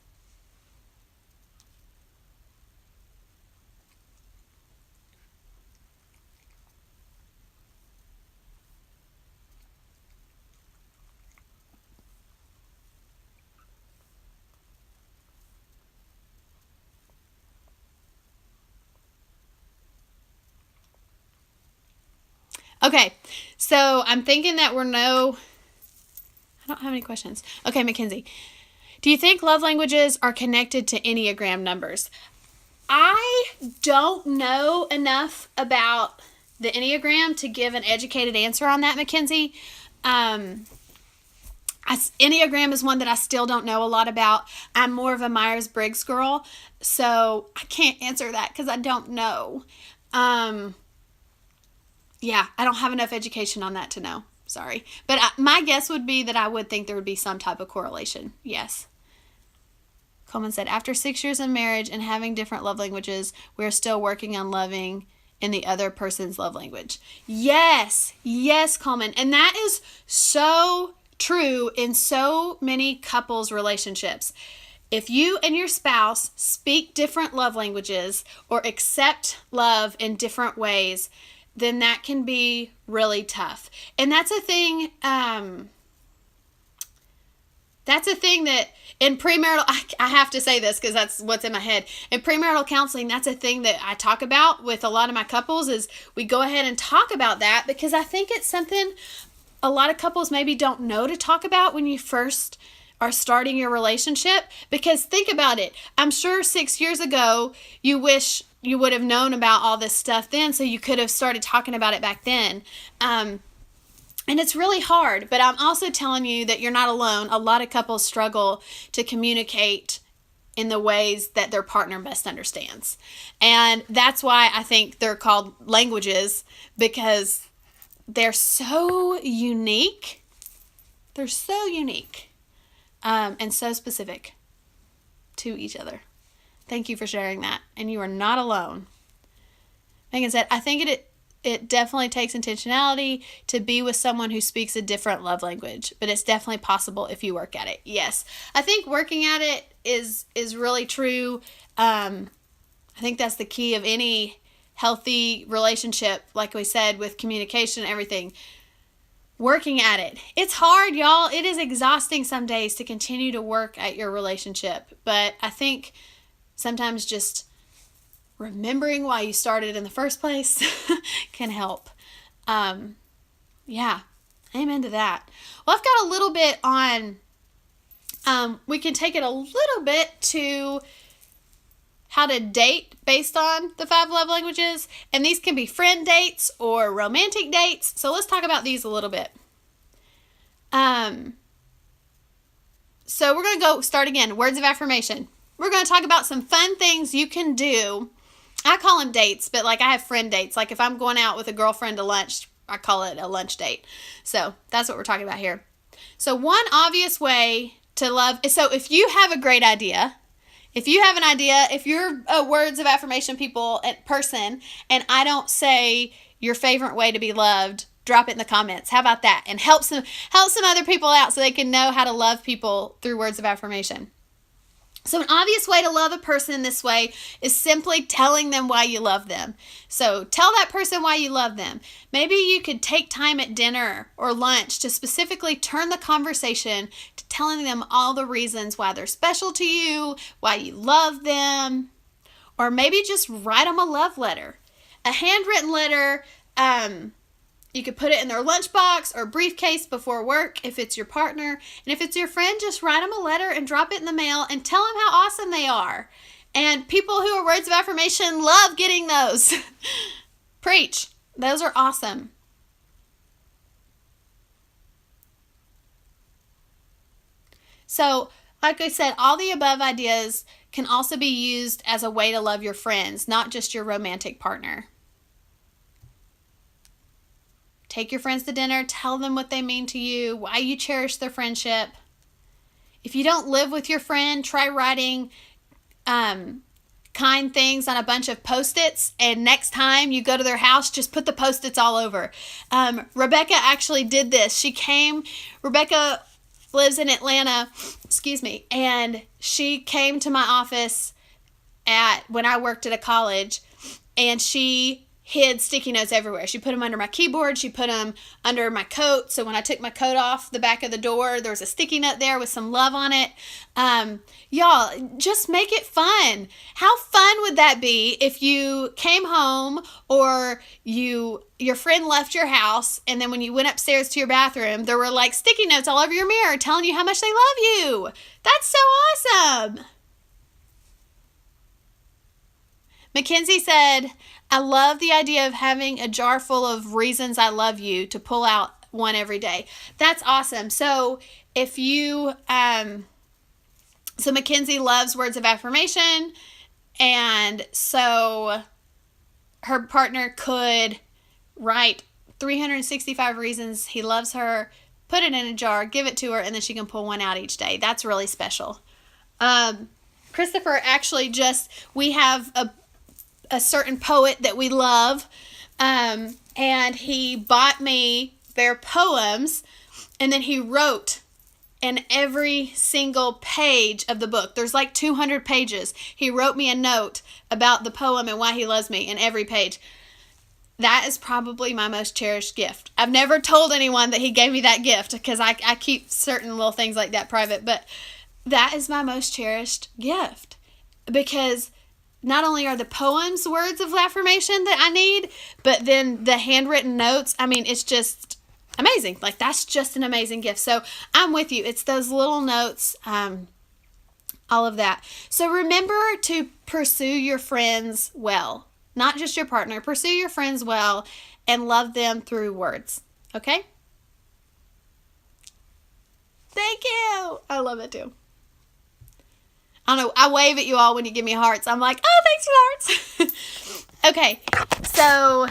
Okay, so I'm thinking that I don't have any questions. Okay, Mackenzie. Do you think love languages are connected to Enneagram numbers? I don't know enough about the Enneagram to give an educated answer on that, Mackenzie. Enneagram is one that I still don't know a lot about. I'm more of a Myers-Briggs girl, so I can't answer that because I don't know. Yeah, I don't have enough education on that to know. Sorry. But my guess would be that I would think there would be some type of correlation. Yes. Coleman said, after 6 years of marriage and having different love languages, we're still working on loving in the other person's love language. Yes. Yes, Coleman. And that is so true in so many couples' relationships. If you and your spouse speak different love languages or accept love in different ways, then that can be really tough. And that's a thing, that in premarital, I have to say this because that's what's in my head. In premarital counseling, that's a thing that I talk about with a lot of my couples is we go ahead and talk about that because I think it's something a lot of couples maybe don't know to talk about when you first are starting your relationship. Because think about it. I'm sure 6 years ago, you wish you would have known about all this stuff then so you could have started talking about it back then. And it's really hard, but I'm also telling you that you're not alone. A lot of couples struggle to communicate in the ways that their partner best understands. And that's why I think they're called languages, because they're so unique. They're so unique and so specific to each other. Thank you for sharing that. And you are not alone. Megan said, I think it definitely takes intentionality to be with someone who speaks a different love language, but it's definitely possible if you work at it. Yes. I think working at it is really true. I think that's the key of any healthy relationship, like we said, with communication and everything. Working at it. It's hard, y'all. It is exhausting some days to continue to work at your relationship, but I think sometimes just remembering why you started in the first place can help. Yeah, amen to that. Well, I've got a little bit on, we can take it a little bit to how to date based on the 5 love languages. And these can be friend dates or romantic dates. So let's talk about these a little bit. So we're going to go start again. Words of affirmation. We're going to talk about some fun things you can do. I call them dates, but like I have friend dates. Like if I'm going out with a girlfriend to lunch, I call it a lunch date. So that's what we're talking about here. So one obvious way to love is, so if you have a great idea, if you have an idea, if you're a words of affirmation person, and I don't say your favorite way to be loved, drop it in the comments. How about that? And help some other people out so they can know how to love people through words of affirmation. So an obvious way to love a person this way is simply telling them why you love them. So tell that person why you love them. Maybe you could take time at dinner or lunch to specifically turn the conversation to telling them all the reasons why they're special to you, why you love them, or maybe just write them a love letter. A handwritten letter, you could put it in their lunchbox or briefcase before work if it's your partner. And if it's your friend, just write them a letter and drop it in the mail and tell them how awesome they are. And people who are words of affirmation love getting those. Preach. Those are awesome. So, like I said, all the above ideas can also be used as a way to love your friends, not just your romantic partner. Take your friends to dinner, tell them what they mean to you, why you cherish their friendship. If you don't live with your friend, try writing kind things on a bunch of Post-its, and next time you go to their house, just put the Post-its all over. Rebecca actually did this. Rebecca lives in Atlanta, and she came to my office when I worked at a college, and she hid sticky notes everywhere. She put them under my keyboard. She put them under my coat. So when I took my coat off the back of the door, there was a sticky note there with some love on it. Y'all, just make it fun. How fun would that be if you came home or your friend left your house, and then when you went upstairs to your bathroom, there were like sticky notes all over your mirror telling you how much they love you. That's so awesome. Mackenzie said, I love the idea of having a jar full of reasons I love you to pull out one every day. That's awesome. So if you, so Mackenzie loves words of affirmation, and so her partner could write 365 reasons he loves her, put it in a jar, give it to her, and then she can pull one out each day. That's really special. Christopher, actually, we have a certain poet that we love, and he bought me their poems, and then he wrote in every single page of the book. There's like 200 pages. He wrote me a note about the poem and why he loves me in every page. That is probably my most cherished gift. I've never told anyone that he gave me that gift because I keep certain little things like that private, but that is my most cherished gift, because not only are the poems words of affirmation that I need, but then the handwritten notes, I mean, it's just amazing. Like, that's just an amazing gift. So I'm with you. It's those little notes, all of that. So remember to pursue your friends well, not just your partner. Pursue your friends well and love them through words. Okay? Thank you. I love it too. I don't know. I wave at you all when you give me hearts. I'm like, oh, thanks for the hearts. Okay. So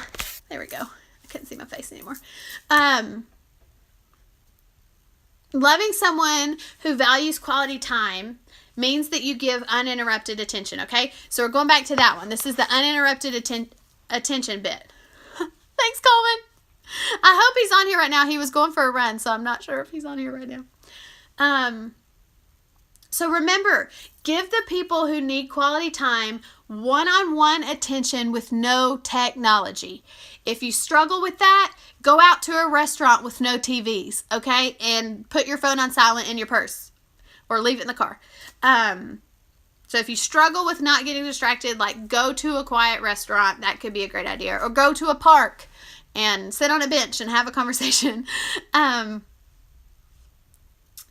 there we go. I couldn't see my face anymore. Loving someone who values quality time means that you give uninterrupted attention. Okay. So we're going back to that one. This is the uninterrupted attention bit. Thanks, Coleman. I hope he's on here right now. He was going for a run, so I'm not sure if he's on here right now. So remember, give the people who need quality time one-on-one attention with no technology. If you struggle with that, go out to a restaurant with no TVs, okay? And put your phone on silent in your purse or leave it in the car. So if you struggle with not getting distracted, like go to a quiet restaurant. That could be a great idea. Or go to a park and sit on a bench and have a conversation.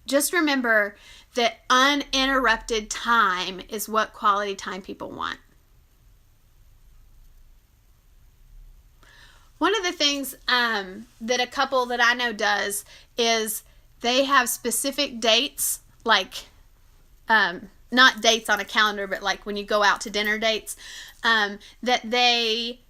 Just remember that uninterrupted time is what quality time people want. One of the things that a couple that I know does is they have specific dates, like not dates on a calendar, but like when you go out to dinner dates, that they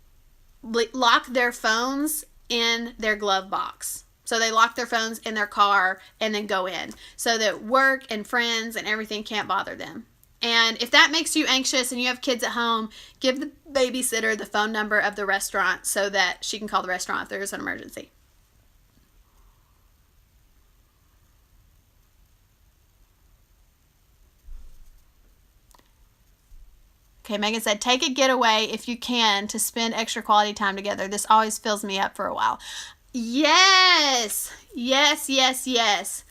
lock their phones in their glove box. So they lock their phones in their car and then go in so that work and friends and everything can't bother them. And if that makes you anxious and you have kids at home, give the babysitter the phone number of the restaurant so that she can call the restaurant if there's an emergency. Okay, Megan said, take a getaway if you can to spend extra quality time together. This always fills me up for a while. Yes, yes, yes, yes.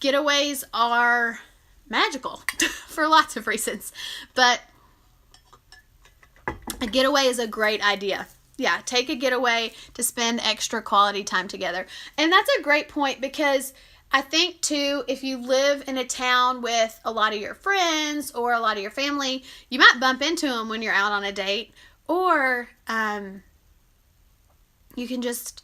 Getaways are magical for lots of reasons, but a getaway is a great idea. Yeah, take a getaway to spend extra quality time together. And that's a great point, because I think too, if you live in a town with a lot of your friends or a lot of your family, you might bump into them when you're out on a date, or you can just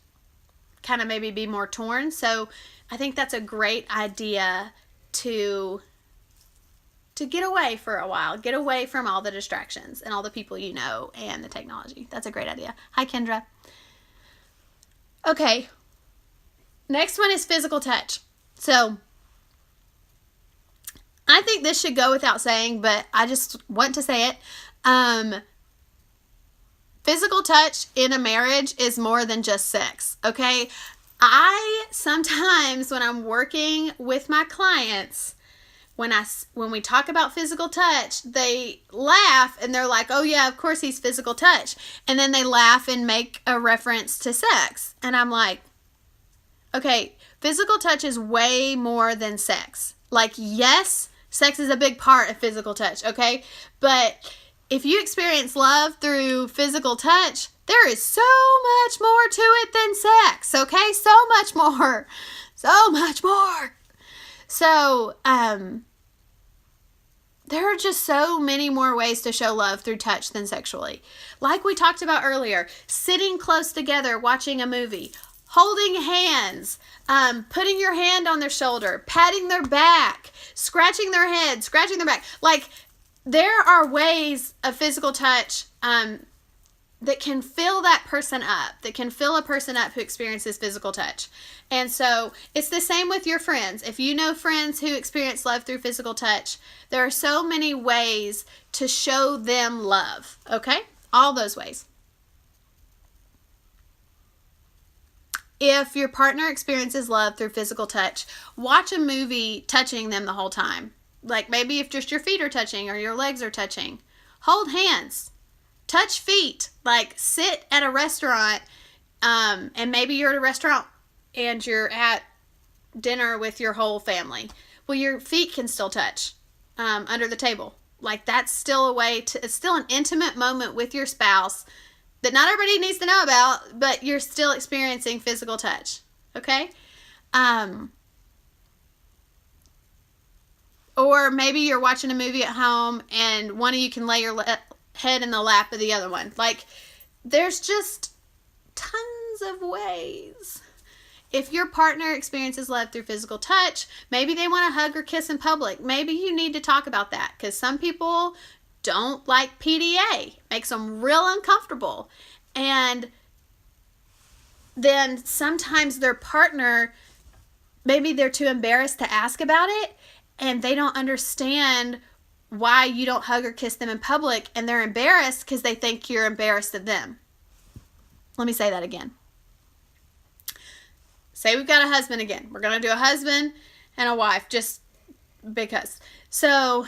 kind of maybe be more torn. So I think that's a great idea to get away for a while. Get away from all the distractions and all the people you know and the technology. That's a great idea. Hi, Kendra. Okay. Next one is physical touch. So I think this should go without saying, but I just want to say it. Physical touch in a marriage is more than just sex, okay? I sometimes, when I'm working with my clients, when we talk about physical touch, they laugh and they're like, oh yeah, of course he's physical touch. And then they laugh and make a reference to sex. And I'm like, okay, physical touch is way more than sex. Like, yes, sex is a big part of physical touch, okay? But if you experience love through physical touch, there is so much more to it than sex, okay? So much more. So much more. So, there are just so many more ways to show love through touch than sexually. Like we talked about earlier, sitting close together, watching a movie, holding hands, putting your hand on their shoulder, patting their back, scratching their head, scratching their back. Like, there are ways of physical touch that can fill that person up, that can fill a person up who experiences physical touch. And so it's the same with your friends. If you know friends who experience love through physical touch, there are so many ways to show them love, okay? All those ways. If your partner experiences love through physical touch, watch a movie touching them the whole time. Like maybe if just your feet are touching or your legs are touching. Hold hands. Touch feet. Like sit at a restaurant and maybe you're at a restaurant and you're at dinner with your whole family. Well, your feet can still touch under the table. Like that's still a way to, it's still an intimate moment with your spouse that not everybody needs to know about, but you're still experiencing physical touch. Okay? Or maybe you're watching a movie at home and one of you can lay your head in the lap of the other one. Like, there's just tons of ways. If your partner experiences love through physical touch, maybe they want to hug or kiss in public. Maybe you need to talk about that because some people don't like PDA. Makes them real uncomfortable. And then sometimes their partner, maybe they're too embarrassed to ask about it and they don't understand why you don't hug or kiss them in public, and they're embarrassed because they think you're embarrassed of them. Let me say that again. Say we've got a husband again. We're going to do a husband and a wife just because. So,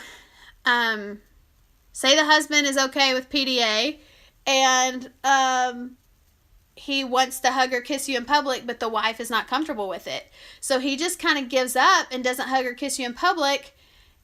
say the husband is okay with PDA and he wants to hug or kiss you in public, but the wife is not comfortable with it. So he just kind of gives up and doesn't hug or kiss you in public,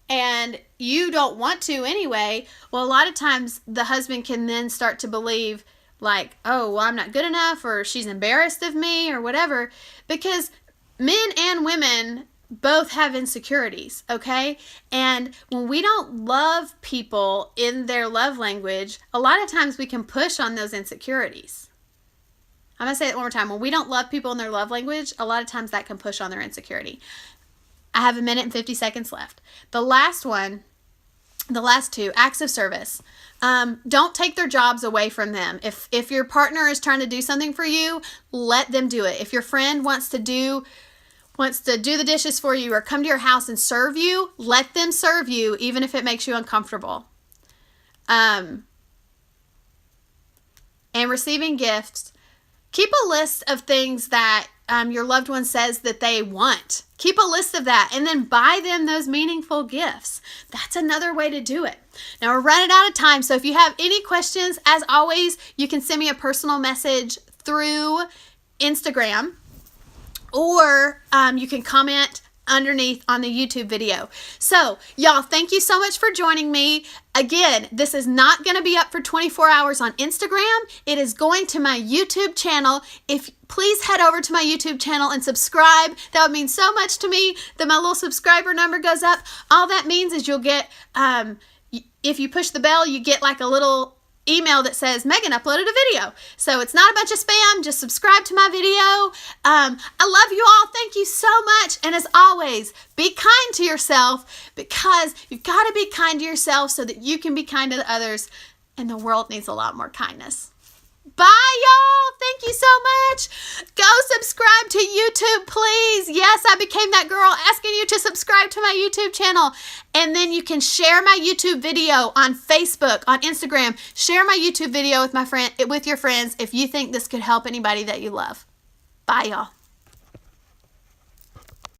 and you don't want to anyway. Well, a lot of times the husband can then start to believe like, oh, well, I'm not good enough, or she's embarrassed of me, or whatever, because men and women both have insecurities, okay? And when we don't love people in their love language, a lot of times we can push on those insecurities. I'm going to say it one more time. When we don't love people in their love language, a lot of times that can push on their insecurity. I have 1 minute and 50 seconds left. The last two, acts of service. Don't take their jobs away from them. If your partner is trying to do something for you, let them do it. If your friend wants to do the dishes for you or come to your house and serve you, let them serve you, even if it makes you uncomfortable. And receiving gifts. Keep a list of things that your loved one says that they want. Keep a list of that and then buy them those meaningful gifts. That's another way to do it. Now we're running out of time, so if you have any questions, as always, you can send me a personal message through Instagram, or you can comment underneath on the YouTube video. So, y'all, thank you so much for joining me. Again, this is not going to be up for 24 hours on Instagram. It is going to my YouTube channel. Please head over to my YouTube channel and subscribe. That would mean so much to me that my little subscriber number goes up. All that means is you'll get, if you push the bell, you get like a little email that says Megan uploaded a video. So it's not a bunch of spam. Just subscribe to my video. I love you all. Thank you so much. And as always, be kind to yourself, because you've got to be kind to yourself so that you can be kind to others. And the world needs a lot more kindness. Bye, y'all. Thank you so much. Go subscribe to YouTube, please. Yes, I became that girl asking you to subscribe to my YouTube channel. And then you can share my YouTube video on Facebook, on Instagram. Share my YouTube video with your friends if you think this could help anybody that you love. Bye, y'all.